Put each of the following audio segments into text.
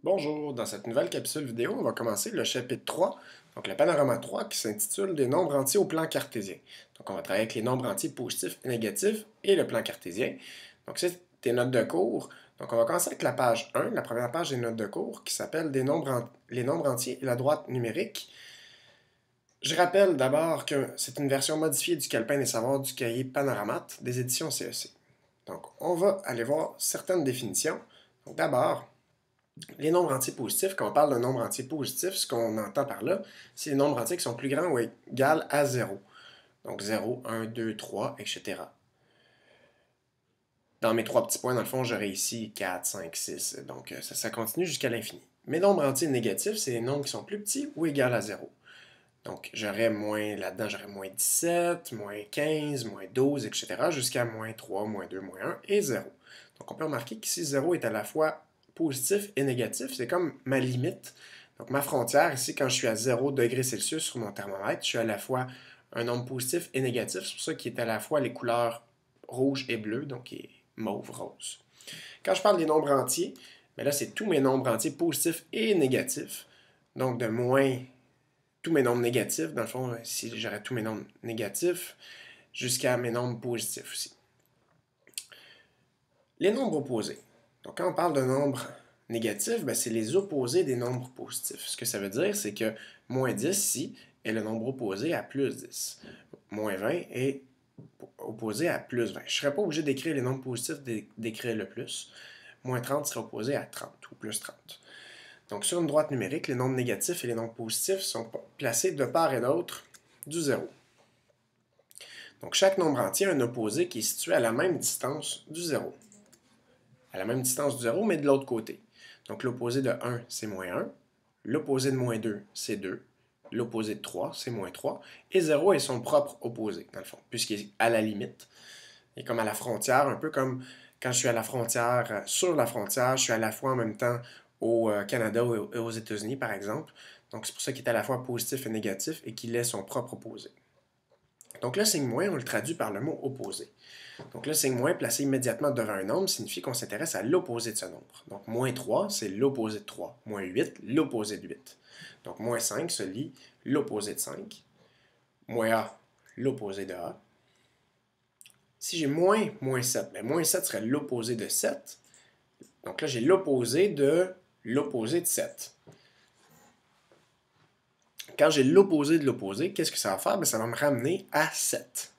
Bonjour, dans cette nouvelle capsule vidéo, on va commencer le chapitre 3, donc le panorama 3 qui s'intitule Des nombres entiers au plan cartésien. Donc on va travailler avec les nombres entiers positifs et négatifs et le plan cartésien. Donc c'est tes notes de cours. Donc on va commencer avec la page 1, la première page des notes de cours qui s'appelle Les nombres entiers et la droite numérique. Je rappelle d'abord que c'est une version modifiée du calepin des savoirs du cahier Panoramat des éditions CEC. Donc on va aller voir certaines définitions. Donc d'abord, les nombres entiers positifs, quand on parle de nombres entiers positifs, ce qu'on entend par là, c'est les nombres entiers qui sont plus grands ou égaux à 0. Donc 0, 1, 2, 3, etc. Dans mes trois petits points, dans le fond, j'aurais ici 4, 5, 6. Donc ça continue jusqu'à l'infini. Mes nombres entiers négatifs, c'est les nombres qui sont plus petits ou égaux à 0. Donc j'aurais moins, là-dedans, j'aurais moins 17, moins 15, moins 12, etc. jusqu'à moins 3, moins 2, moins 1 et 0. Donc on peut remarquer qu'ici 0 est à la fois positif et négatif. C'est comme ma limite. Donc ma frontière, ici, quand je suis à 0 degré Celsius sur mon thermomètre, je suis à la fois un nombre positif et négatif. C'est pour ça qu'il est à la fois les couleurs rouge et bleu, donc il est mauve, rose. Quand je parle des nombres entiers, bien là, c'est tous mes nombres entiers positifs et négatifs. Donc de moins tous mes nombres négatifs, dans le fond, si j'aurais tous mes nombres négatifs, jusqu'à mes nombres positifs aussi. Les nombres opposés. Donc, quand on parle de nombres négatifs, ben, c'est les opposés des nombres positifs. Ce que ça veut dire, c'est que moins 10 ici est le nombre opposé à plus 10. Moins 20 est opposé à plus 20. Je ne serais pas obligé d'écrire les nombres positifs, d'écrire le plus. Moins 30 serait opposé à 30 ou plus 30. Donc, sur une droite numérique, les nombres négatifs et les nombres positifs sont placés de part et d'autre du zéro. Donc, chaque nombre entier a un opposé qui est situé à la même distance du zéro. À la même distance du zéro, mais de l'autre côté. Donc, l'opposé de 1, c'est moins 1. L'opposé de moins 2, c'est 2. L'opposé de 3, c'est moins 3. Et 0 est son propre opposé, dans le fond, puisqu'il est à la limite. Et comme à la frontière, un peu comme quand je suis à la frontière, sur la frontière, je suis à la fois en même temps au Canada et aux États-Unis, par exemple. Donc, c'est pour ça qu'il est à la fois positif et négatif et qu'il est son propre opposé. Donc, le signe moins, on le traduit par le mot opposé. Donc, le signe moins placé immédiatement devant un nombre signifie qu'on s'intéresse à l'opposé de ce nombre. Donc, moins 3, c'est l'opposé de 3. Moins 8, l'opposé de 8. Donc, moins 5 se lit l'opposé de 5. Moins A, l'opposé de A. Si j'ai moins 7, bien, moins 7 serait l'opposé de 7. Donc là, j'ai l'opposé de 7. Quand j'ai l'opposé de l'opposé, qu'est-ce que ça va faire? Bien, ça va me ramener à 7.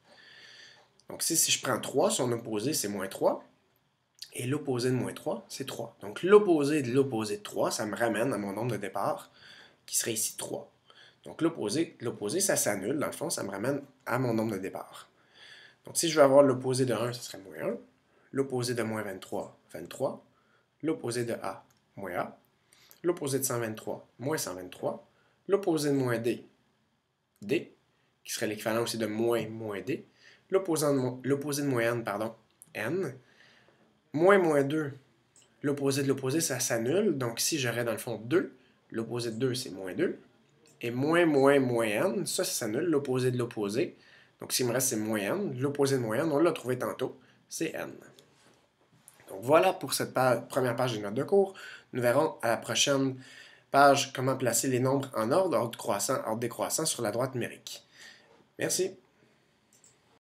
Donc si je prends 3, son opposé, c'est moins 3. Et l'opposé de moins 3, c'est 3. Donc l'opposé de 3, ça me ramène à mon nombre de départ, qui serait ici 3. Donc l'opposé, ça s'annule. Dans le fond, ça me ramène à mon nombre de départ. Donc si je veux avoir l'opposé de 1, ce serait moins 1. L'opposé de moins 23, 23. L'opposé de A, moins A. L'opposé de 123, moins 123. L'opposé de moins D, D, qui serait l'équivalent aussi de moins D. L'opposé de moins N, N. Moins 2, l'opposé de l'opposé, ça s'annule. Donc si j'aurais dans le fond 2, l'opposé de 2, c'est moins 2. Et moins N, ça s'annule. L'opposé de l'opposé, donc s'il me reste, c'est moins N. L'opposé de moins N, on l'a trouvé tantôt, c'est N. Donc voilà pour cette première page des notes de cours. Nous verrons à la prochaine page comment placer les nombres en ordre décroissant sur la droite numérique. Merci.